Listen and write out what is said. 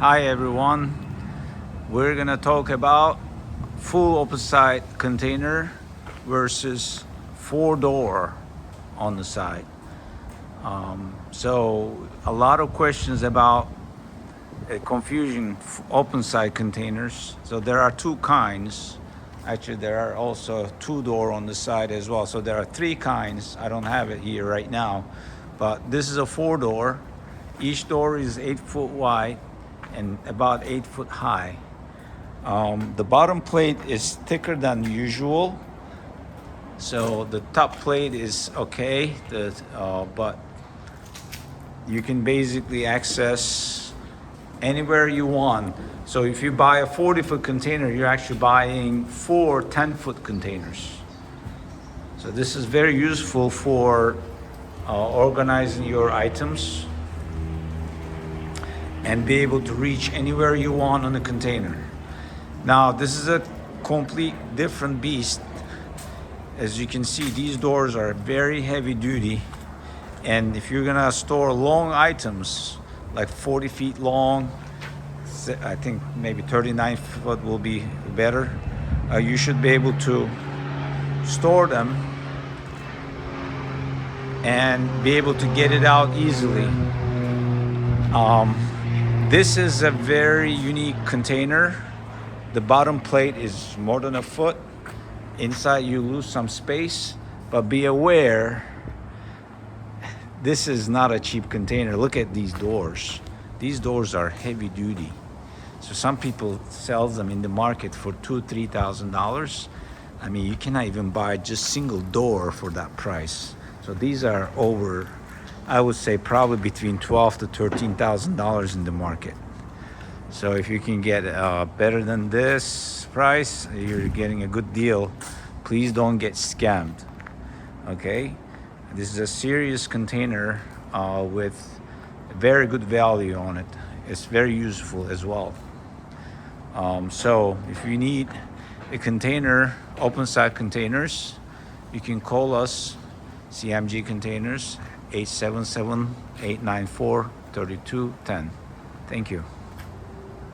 Hi everyone, we're gonna talk about full oversized container versus 4-door on the side. So a lot of questions about confusion open side containers. So there are two kinds. Actually, there are also 2-door on the side as well. So there are 3 kinds. I don't have it here right now, but this is a 4-door. Each door is 8 foot wide and about 8 foot high. The bottom plate is thicker than usual, so the top plate is okay, but you can basically access anywhere you want. So if you buy a 40-foot container, you're actually buying 4 10-foot containers. So this is very useful for organizing your items and be able to reach anywhere you want on the container. Now, this is a complete different beast. As you can see, these doors are very heavy duty. And if you're gonna store long items, like 40 feet long, I think maybe 39 foot will be better. You should be able to store them and be able to get it out easily. This is a very unique container. The bottom plate is more than a foot. Inside you lose some space, but be aware, this is not a cheap container. Look at these doors. These doors are heavy duty. So some people sell them in the market for $2,000-$3,000. I mean, you cannot even buy just single door for that price. So these are over, I would say probably between $12,000 to $13,000 in the market. So if you can get better than this price, you're getting a good deal. Please don't get scammed, okay? This is a serious container with very good value on it. It's very useful as well. So if you need a container, open side containers, you can call us, CMG Containers, 877-894-3210. Thank you.